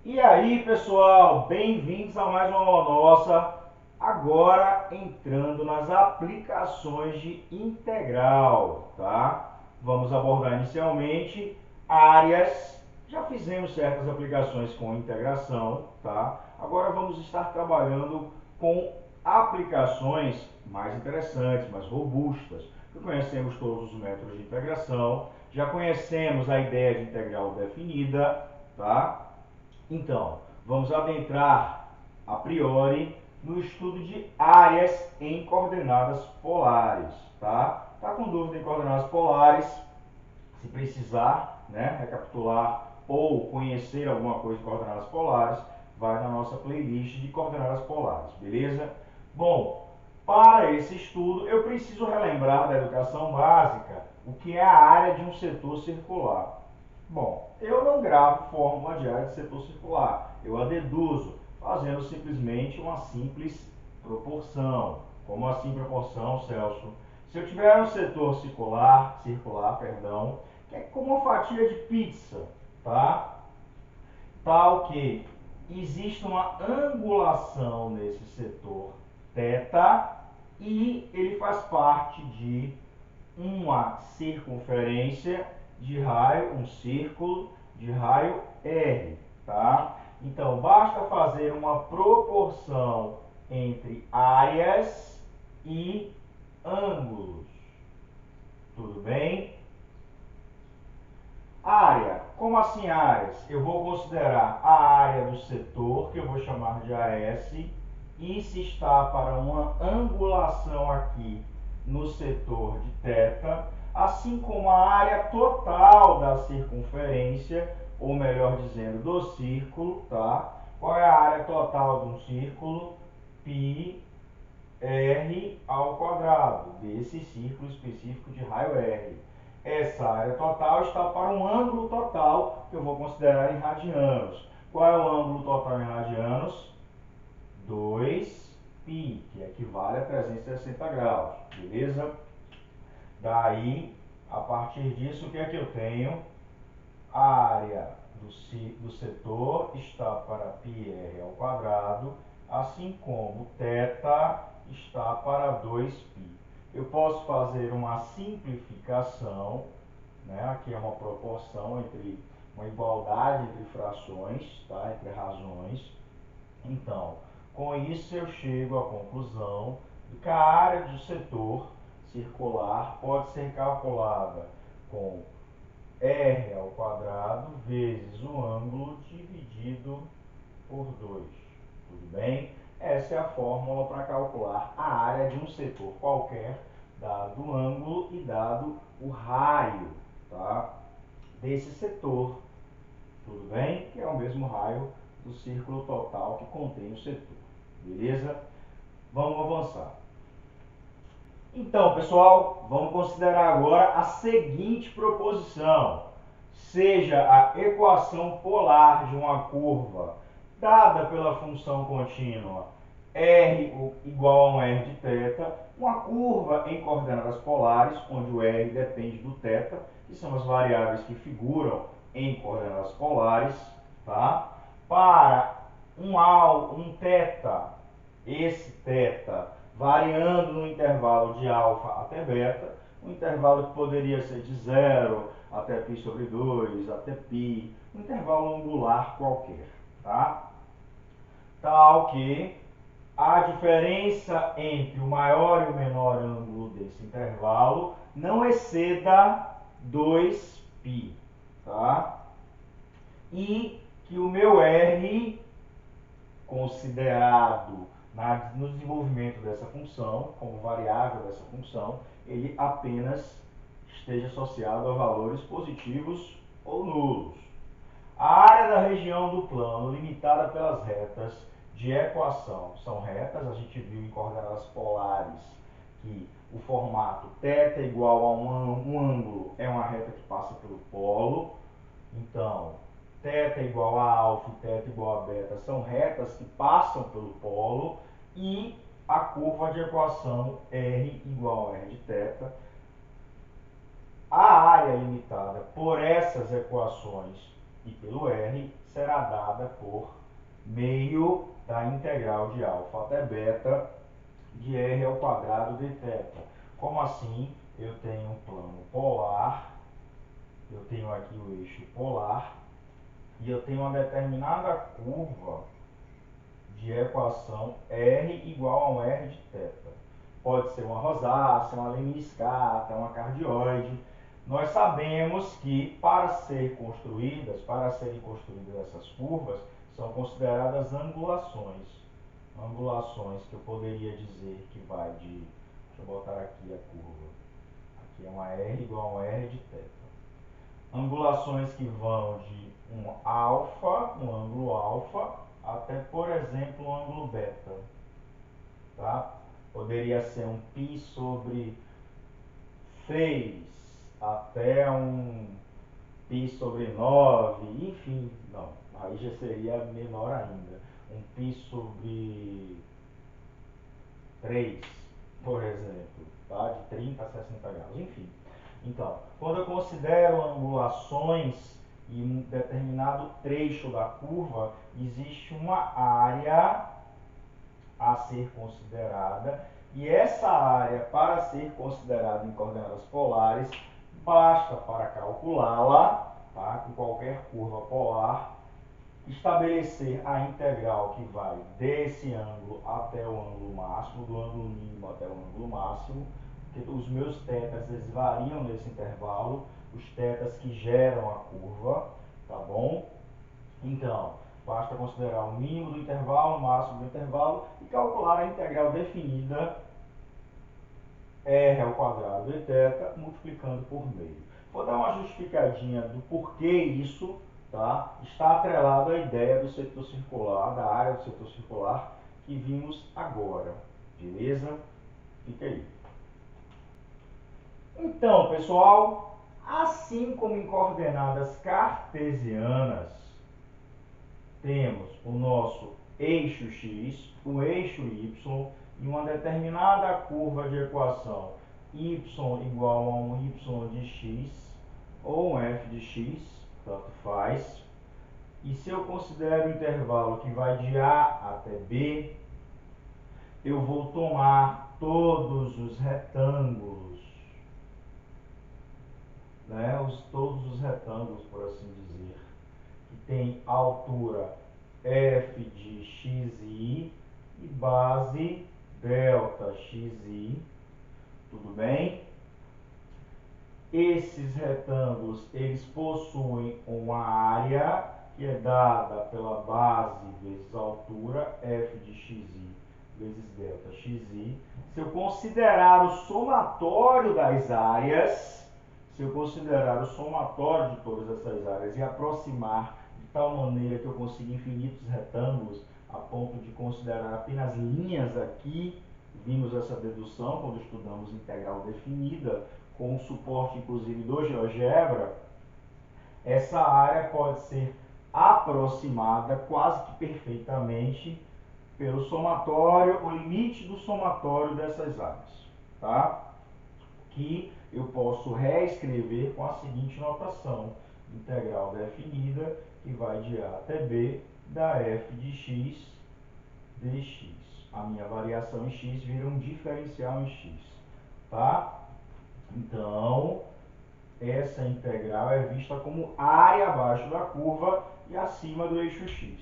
E aí, pessoal, bem-vindos a mais uma aula nossa. Agora entrando nas aplicações de integral, tá? Vamos abordar inicialmente áreas. Já fizemos certas aplicações com integração, tá? Agora vamos estar trabalhando com aplicações mais interessantes, mais robustas. Conhecemos todos os métodos de integração, já conhecemos a ideia de integral definida, tá? Então, vamos adentrar a priori no estudo de áreas em coordenadas polares, tá? Tá com dúvida em coordenadas polares? Se precisar, né, recapitular ou conhecer alguma coisa de coordenadas polares, vai na nossa playlist de coordenadas polares, beleza? Bom, para esse estudo eu preciso relembrar da educação básica o que é a área de um setor circular. Bom, eu não gravo fórmula de área de setor circular, eu a deduzo fazendo simplesmente uma simples proporção. Como assim proporção, Celso? Se eu tiver um setor circular, que é como uma fatia de pizza, tá? Tal que existe uma angulação nesse setor θ e ele faz parte de uma circunferência de raio, um círculo de raio R, tá? Então, basta fazer uma proporção entre áreas e ângulos. Tudo bem? Área. Como assim áreas? Eu vou considerar a área do setor, que eu vou chamar de AS, e se está para uma angulação aqui no setor de θ, assim como a área total da circunferência, ou melhor dizendo, do círculo, tá? Qual é a área total de um círculo? Πr ao quadrado, desse círculo específico de raio R. Essa área total está para um ângulo total, que eu vou considerar em radianos. Qual é o ângulo total em radianos? 2π, que equivale a 360 graus, beleza? Daí, a partir disso, o que é que eu tenho? A área do setor está para πr ao quadrado, assim como θ está para 2π. Eu posso fazer uma simplificação, né? Aqui é uma proporção entre uma igualdade entre frações, tá? Entre razões. Então, com isso eu chego à conclusão de que a área do setor circular pode ser calculada com R ao quadrado vezes o ângulo dividido por 2. Tudo bem? Essa é a fórmula para calcular a área de um setor qualquer, dado o ângulo e dado o raio, tá? Desse setor. Tudo bem? Que é o mesmo raio do círculo total que contém o setor. Beleza? Vamos avançar. Então, pessoal, vamos considerar agora a seguinte proposição. Seja a equação polar de uma curva dada pela função contínua r igual a um r de θ, uma curva em coordenadas polares, onde o r depende do θ, que são as variáveis que figuram em coordenadas polares, tá? Para um θ, esse θ variando no intervalo de alfa até beta, um intervalo que poderia ser de 0 até π sobre 2, até π, um intervalo angular qualquer, tá? Tal que a diferença entre o maior e o menor ângulo desse intervalo não exceda 2π, tá? E que o meu R, considerado no desenvolvimento dessa função, como variável dessa função, ele apenas esteja associado a valores positivos ou nulos. A área da região do plano limitada pelas retas de equação são retas, a gente viu em coordenadas polares que o formato θ igual a um ângulo é uma reta que passa pelo polo. Então, θ igual a alfa e θ igual a beta são retas que passam pelo polo e a curva de equação R igual a R de θ. A área limitada por essas equações e pelo R será dada dada por meio da integral de alfa até beta de r ao quadrado de θ. Como assim? Eu tenho um plano polar, eu tenho aqui o eixo polar, e eu tenho uma determinada curva de equação R igual a um R de θ. Pode ser uma rosácea, uma lemniscata, uma cardioide. Nós sabemos que para serem construídas essas curvas, são consideradas angulações. Angulações que eu poderia dizer que vai de... Deixa eu botar aqui a curva. Aqui é uma R igual a um R de θ. Angulações que vão de um ângulo alfa, até, por exemplo, um ângulo beta. Tá? Poderia ser um π sobre 6 até um π sobre 9, enfim, não, aí já seria menor ainda. Um π sobre 3, por exemplo, tá? De 30 a 60 graus, enfim. Então, quando eu considero angulações em um determinado trecho da curva, existe uma área a ser considerada, e essa área, para ser considerada em coordenadas polares, basta para calculá-la, tá? Com qualquer curva polar, estabelecer a integral que vai desse ângulo até o ângulo máximo, do ângulo mínimo até o ângulo máximo, porque os meus θs eles variam nesse intervalo, os θs que geram a curva, tá bom? Então, basta considerar o mínimo do intervalo, o máximo do intervalo e calcular a integral definida r ao quadrado de θ multiplicando por meio. Vou dar uma justificadinha do porquê isso, tá? Está atrelado à ideia do setor circular, da área do setor circular que vimos agora, beleza? Fica aí. Então, pessoal, assim como em coordenadas cartesianas, temos o nosso eixo x, o eixo y, e uma determinada curva de equação y igual a um y de x ou um f de x, tanto faz. E se eu considero o intervalo que vai de A até B, eu vou tomar todos os retângulos, né? Todos os retângulos, por assim dizer, que tem altura f de xi e base delta xi, tudo bem? Esses retângulos, eles possuem uma área que é dada pela base vezes a altura, f de xi vezes delta xi. Se eu considerar o somatório das áreas, se eu considerar o somatório de todas essas áreas e aproximar de tal maneira que eu consiga infinitos retângulos, a ponto de considerar apenas linhas aqui, vimos essa dedução quando estudamos integral definida, com o suporte inclusive do GeoGebra, essa área pode ser aproximada quase que perfeitamente pelo somatório, o limite do somatório dessas áreas, tá? Que eu posso reescrever com a seguinte notação: integral definida que vai de A até B da f de x dx. A minha variação em x vira um diferencial em x, tá? Então, essa integral é vista como área abaixo da curva e acima do eixo x.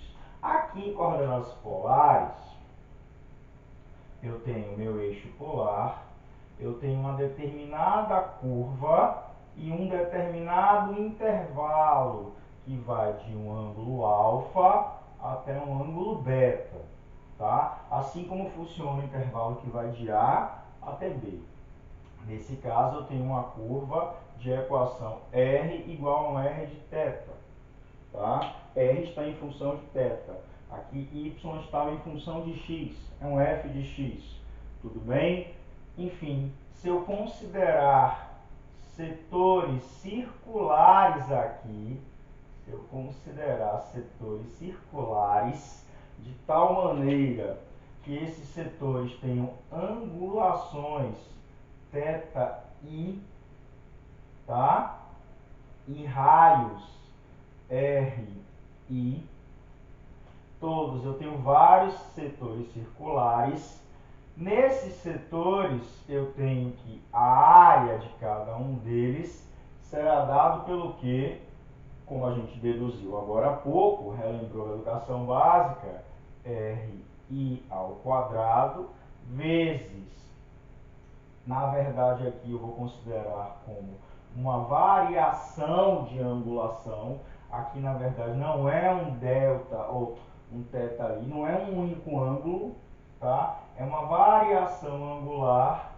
Aqui em coordenadas polares, eu tenho meu eixo polar, eu tenho uma determinada curva e um determinado intervalo que vai de um ângulo alfa até um ângulo beta, tá? Assim como funciona o intervalo que vai de A até B. Nesse caso, eu tenho uma curva de equação R igual a um R de θ, tá? R está em função de θ. Aqui Y está em função de x, é um f de x, tudo bem? Enfim, se eu considerar setores circulares aqui, se eu considerar setores circulares de tal maneira que esses setores tenham angulações θ i, tá? E raios r i, todos, eu tenho vários setores circulares. Nesses setores, eu tenho que a área de cada um deles será dado pelo que, como a gente deduziu agora há pouco, relembrou a educação básica, RI ao quadrado, vezes, na verdade aqui eu vou considerar como uma variação de angulação. Aqui na verdade não é um delta ou um θ i, não é um único ângulo, tá? É uma variação angular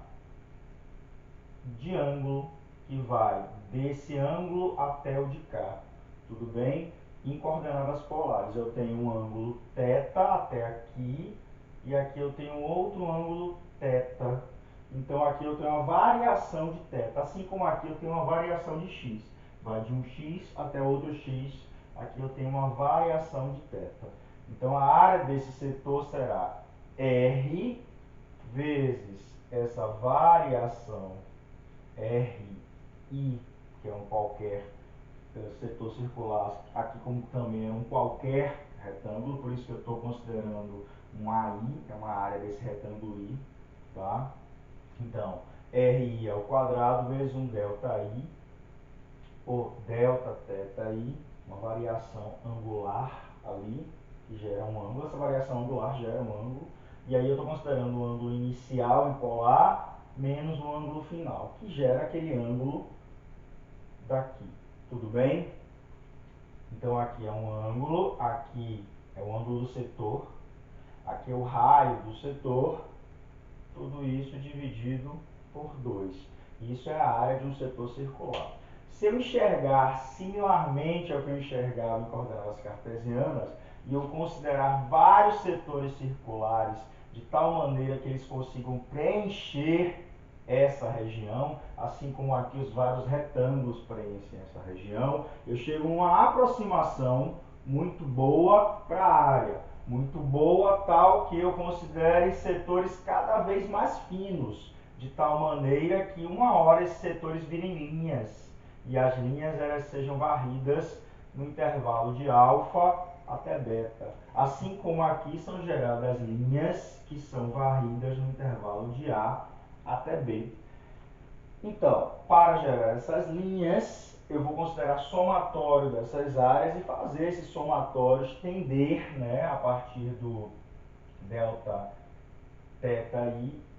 de ângulo que vai desse ângulo até o de cá, tudo bem? Em coordenadas polares eu tenho um ângulo θ até aqui e aqui eu tenho outro ângulo θ. Então aqui eu tenho uma variação de θ, assim como aqui eu tenho uma variação de x. Vai de um x até outro x, aqui eu tenho uma variação de θ. Então a área desse setor será R vezes essa variação RI, que é um qualquer setor circular, aqui como também é um qualquer retângulo, por isso que eu estou considerando um AI, é uma área desse retângulo I, tá? Então, RI ao quadrado vezes um ΔI, ou Δθi, uma variação angular ali, que gera um ângulo. Essa variação angular gera um ângulo. E aí eu estou considerando o ângulo inicial em polar menos o ângulo final, que gera aquele ângulo daqui. Tudo bem? Então aqui é um ângulo, aqui é o ângulo do setor, aqui é o raio do setor, tudo isso dividido por 2. Isso é a área de um setor circular. Se eu enxergar similarmente ao que eu enxergava em coordenadas cartesianas, e eu considerar vários setores circulares de tal maneira que eles consigam preencher essa região, assim como aqui os vários retângulos preenchem essa região, eu chego a uma aproximação muito boa para a área. Muito boa, tal que eu considere setores cada vez mais finos, de tal maneira que uma hora esses setores virem linhas, e as linhas elas sejam varridas no intervalo de alfa até beta. Assim como aqui são geradas linhas que são varridas no intervalo de A até B. Então, para gerar essas linhas, eu vou considerar somatório dessas áreas e fazer esses somatórios tender, né, a partir do Δθi,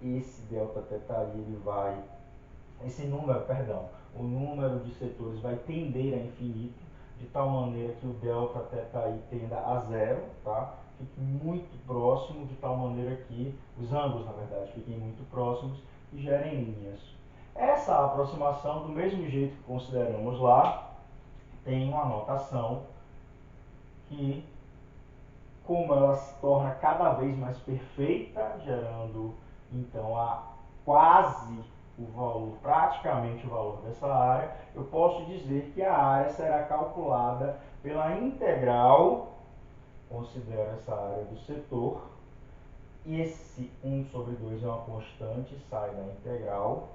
esse Δθi ele vai, o número de setores vai tender a infinito, de tal maneira que o Δθi tenda a zero, tá? Fique muito próximo, de tal maneira que os ângulos, na verdade, fiquem muito próximos e gerem linhas. Essa aproximação, do mesmo jeito que consideramos lá, tem uma notação que, como ela se torna cada vez mais perfeita, gerando então quase o valor, praticamente o valor dessa área, eu posso dizer que a área será calculada pela integral, considero essa área do setor, e esse 1 sobre 2 é uma constante, sai da integral,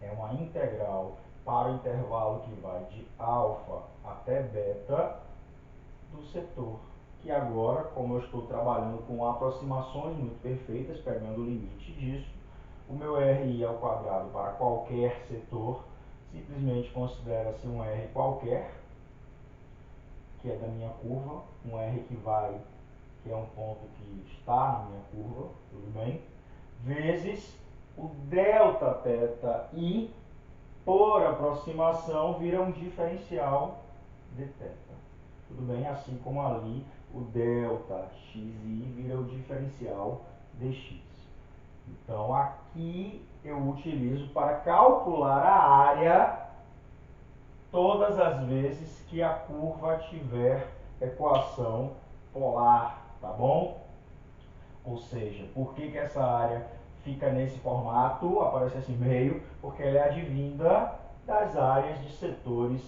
é uma integral para o intervalo que vai de alfa até beta do setor. Que agora, como eu estou trabalhando com aproximações muito perfeitas, pegando o limite disso, o meu RI ao quadrado para qualquer setor simplesmente considera-se um R qualquer, que é da minha curva, um R que é um ponto que está na minha curva, tudo bem? Vezes o Δθi, por aproximação, vira um diferencial de θ. Tudo bem? Assim como ali o ΔXi vira o diferencial dx. Então aqui eu utilizo para calcular a área todas as vezes que a curva tiver equação polar, tá bom? Ou seja, por que essa área fica nesse formato, aparece assim meio? Porque ela é advinda das áreas de setores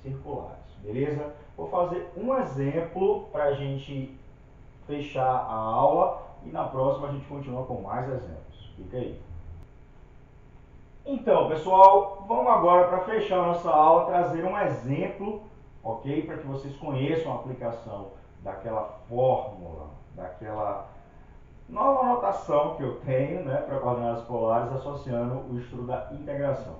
circulares, beleza? Vou fazer um exemplo para a gente fechar a aula e na próxima a gente continua com mais exemplos. Fica aí. Então, pessoal, vamos agora, para fechar a nossa aula, trazer um exemplo, ok? Para que vocês conheçam a aplicação daquela fórmula, daquela nova notação que eu tenho, né, para coordenadas polares associando o estudo da integração.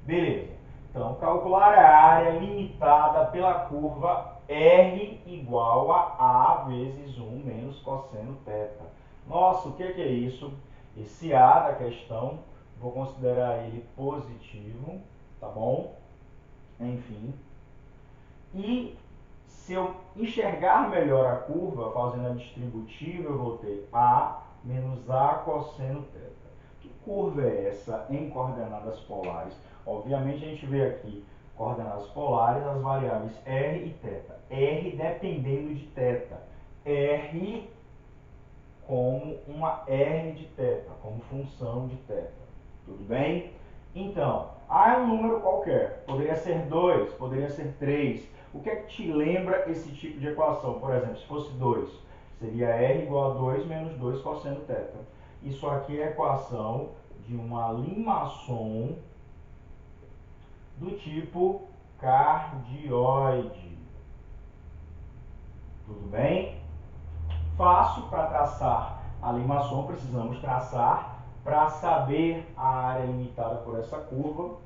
Beleza. Então, calcular a área limitada pela curva R igual a A vezes 1 menos cosseno θ. Nossa, o que é isso? Esse A da questão, vou considerar ele positivo, tá bom? Enfim. E se eu enxergar melhor a curva, fazendo a distributiva, eu vou ter A menos A cosseno θ. Que curva é essa em coordenadas polares? Obviamente a gente vê aqui coordenadas polares, as variáveis R e θ. R dependendo de θ. R como uma R de θ, como função de θ. Tudo bem? Então, A é um número qualquer. Poderia ser 2, poderia ser 3. O que é que te lembra esse tipo de equação? Por exemplo, se fosse 2, seria R igual a 2 menos 2 cosseno θ. Isso aqui é a equação de uma limaçom do tipo cardioide. Tudo bem? Fácil para traçar a limaçom, precisamos traçar para saber a área limitada por essa curva.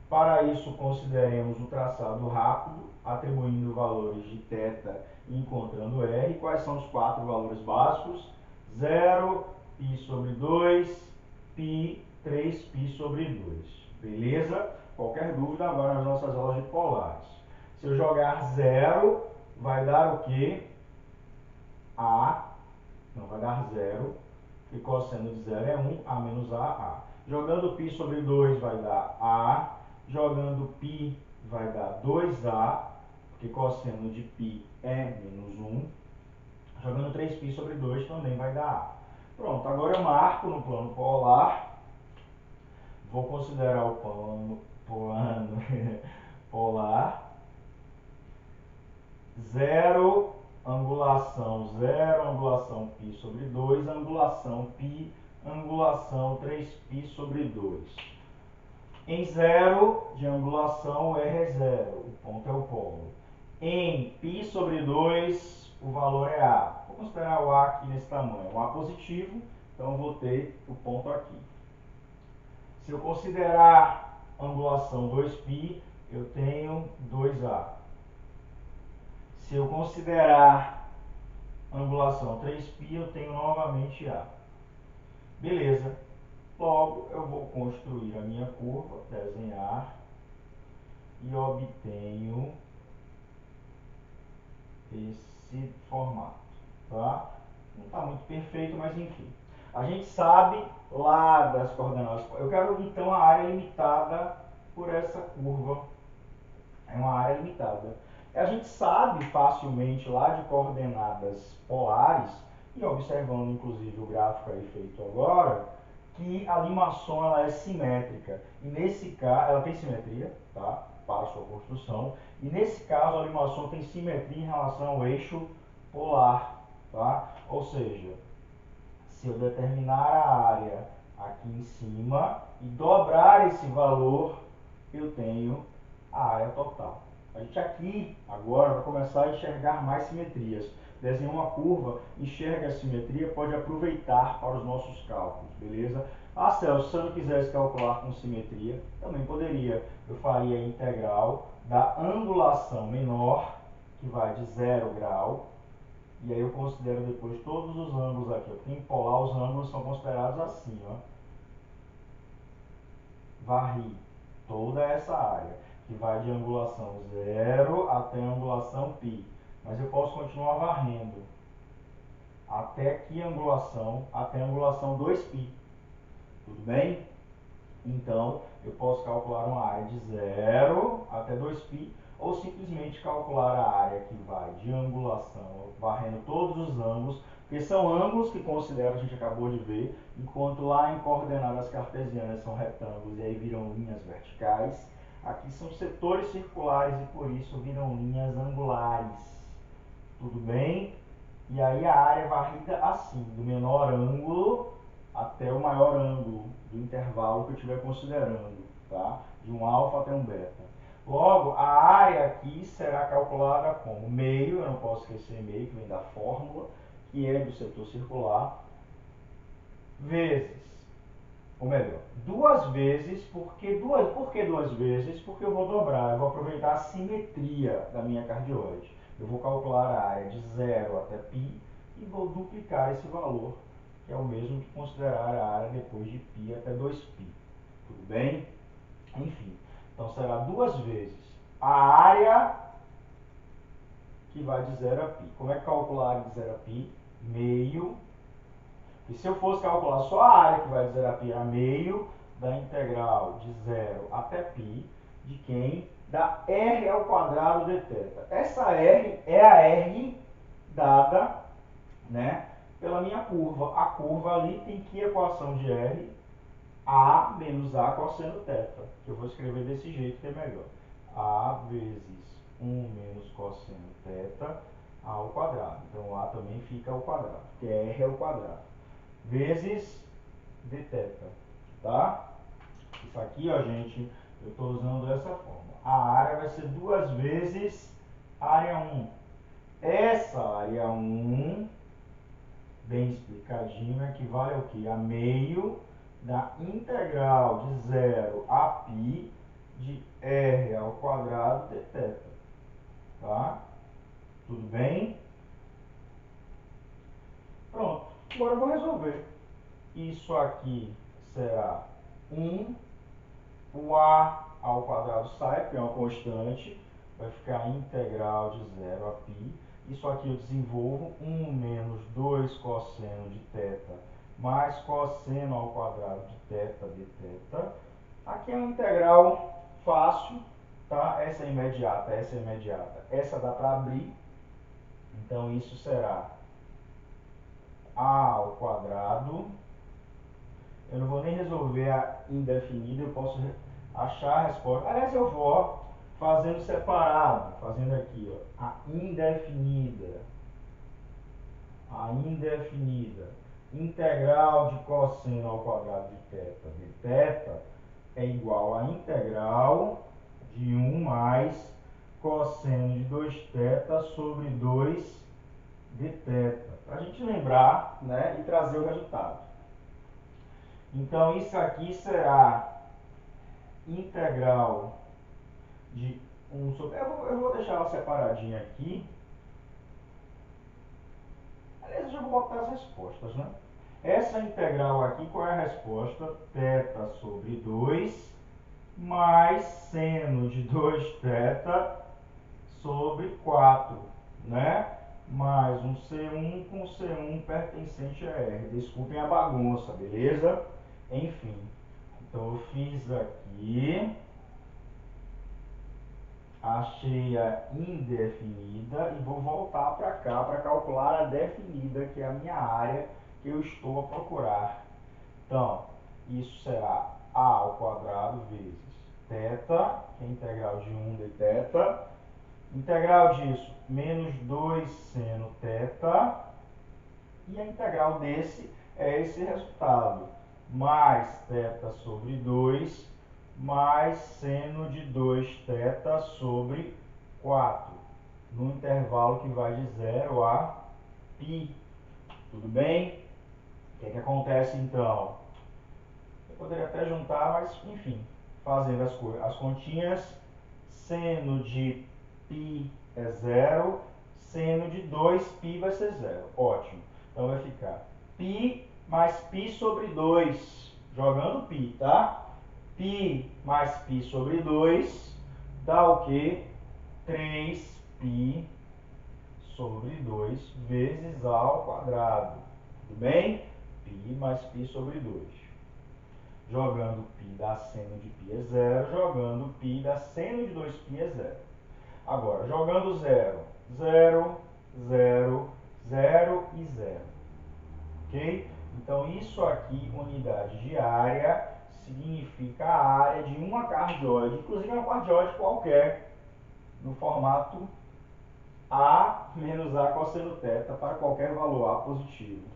Para isso, consideremos o traçado rápido, atribuindo valores de θ e encontrando R. Quais são os 4 valores básicos? 0, π sobre 2, π, 3π sobre 2. Beleza? Qualquer dúvida agora nas nossas aulas de polares. Se eu jogar 0, vai dar o quê? A, não vai dar 0, e cosseno de 0 é 1, A menos A. Jogando π sobre 2 vai dar A, jogando π vai dar 2A, porque cosseno de π é menos 1. Jogando 3π sobre 2 também vai dar A. Pronto, agora eu marco no plano polar. Vou considerar o plano polar. 0, angulação 0, angulação π sobre 2, angulação π, angulação 3π sobre 2. Em 0 de angulação, o R é 0, o ponto é o polo. Em π sobre 2, o valor é A. Vou considerar o A aqui nesse tamanho, um A positivo, então eu vou ter o ponto aqui. Se eu considerar angulação 2π, eu tenho 2A. Se eu considerar angulação 3π, eu tenho novamente A. Beleza. Logo, eu vou construir a minha curva, desenhar, e obtenho esse formato. Tá? Não está muito perfeito, mas enfim. A gente sabe lá das coordenadas. Eu quero então a área limitada por essa curva. É uma área limitada. A gente sabe facilmente lá de coordenadas polares, e observando inclusive o gráfico aí feito agora, que a limaçom ela é simétrica. E nesse caso, ela tem simetria, tá? Para a sua construção. E nesse caso, a limaçom tem simetria em relação ao eixo polar, tá? Ou seja, se eu determinar a área aqui em cima e dobrar esse valor, eu tenho a área total. A gente aqui, agora, vai começar a enxergar mais simetrias. Desenhar uma curva, enxerga a simetria, pode aproveitar para os nossos cálculos, beleza? Ah, Celso, se eu não quisesse calcular com simetria, também poderia. Eu faria a integral da angulação menor, que vai de 0 grau, e aí eu considero depois todos os ângulos aqui. Porque em polar os ângulos são considerados assim, ó. Varri toda essa área, que vai de angulação 0 até angulação π. Mas eu posso continuar varrendo até que angulação, até angulação 2π. Tudo bem? Então, eu posso calcular uma área de 0 até 2π, ou simplesmente calcular a área que vai de angulação, varrendo todos os ângulos, porque são ângulos que considero, a gente acabou de ver, enquanto lá em coordenadas cartesianas são retângulos e aí viram linhas verticais, aqui são setores circulares e por isso viram linhas angulares. Tudo bem? E aí a área é varrida assim, do menor ângulo até o maior ângulo do intervalo que eu estiver considerando, tá? De um alfa até um beta. Logo, a área aqui será calculada como meio, eu não posso esquecer meio, que vem da fórmula, que é do setor circular, vezes, ou melhor, duas vezes, por que duas vezes? Porque eu vou dobrar, eu vou aproveitar a simetria da minha cardioide. Eu vou calcular a área de 0 até π e vou duplicar esse valor, que é o mesmo que considerar a área depois de π até 2π. Tudo bem? Enfim, então será duas vezes a área que vai de 0 a π. Como é que calcular a área de 0 a π? Meio. E se eu fosse calcular só a área que vai de 0 a π, era meio da integral de 0 até π de quem? Da r ao quadrado de θ. Essa r é a r dada, né, pela minha curva. A curva ali tem que equação de r? A menos A cosseno θ, que eu vou escrever desse jeito que é melhor. A vezes 1 menos cosseno θ ao quadrado. Então A também fica ao quadrado, porque R é ao quadrado. Vezes dθ, tá? Isso aqui, ó, gente, eu estou usando dessa forma. A área vai ser duas vezes área 1. Essa área 1, bem explicadinho, equivale ao que? A meio da integral de 0 a π de r ao quadrado de θ. Tá? Tudo bem? Pronto. Agora eu vou resolver. Isso aqui será 1. O a ao quadrado sai, porque é uma constante. Vai ficar a integral de 0 a π. Isso aqui eu desenvolvo 1 menos 2 cosseno de θ mais cosseno ao quadrado de θ dθ. Aqui é uma integral fácil, tá? Essa é imediata, essa é imediata. Essa dá para abrir. Então, isso será a ao quadrado. Eu não vou nem resolver a indefinida, eu posso achar a resposta. Aliás, eu vou fazendo separado, fazendo aqui, ó, a indefinida. A indefinida. Integral de cosseno ao quadrado de θ dθ é igual a integral de 1 mais cosseno de 2θ sobre 2 dθ. Para a gente lembrar, né, e trazer o resultado. Então, isso aqui será integral de 1 sobre... Eu vou deixar ela separadinha aqui. Aliás, eu já vou botar as respostas, né? Essa integral aqui, qual é a resposta? Θ sobre 2 mais seno de 2θ sobre 4, né? Mais um C1 com C1 pertencente a R. Desculpem a bagunça, beleza? Enfim, então eu fiz aqui, achei a indefinida e vou voltar para cá para calcular a definida, que é a minha área que eu estou a procurar. Então, isso será a ao quadrado vezes θ, que é a integral de 1 de θ, integral disso, menos 2 seno θ, e a integral desse é esse resultado, mais θ sobre 2, mais seno de 2θ sobre 4, no intervalo que vai de 0 a π. Tudo bem? O que é que acontece então? Eu poderia até juntar, mas enfim, fazendo as continhas, seno de π é 0, seno de 2π vai ser 0. Ótimo. Então vai ficar π mais π sobre 2, jogando π, tá? π mais π sobre 2 dá o quê? 3π sobre 2 vezes a ao quadrado. Tudo bem? π mais π sobre 2. Jogando π dá seno de π é 0, jogando π dá seno de 2π é 0. Agora, jogando 0, 0, 0, 0 e 0. Ok? Então, isso aqui, unidade de área, significa a área de uma cardioide, inclusive uma cardioide qualquer, no formato A menos A cosseno θ para qualquer valor A positivo.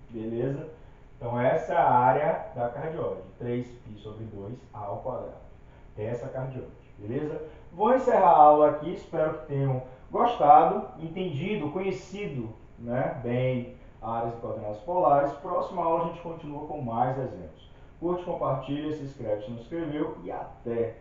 Beleza? Então, essa é a área da cardioide, 3π sobre 2 A ao quadrado. Essa é a cardioide. beleza? Vou encerrar a aula aqui, espero que tenham gostado, entendido, conhecido, né, bem áreas e coordenadas polares. Próxima aula a gente continua com mais exemplos. Curte, compartilha, se inscreve se não inscreveu e até!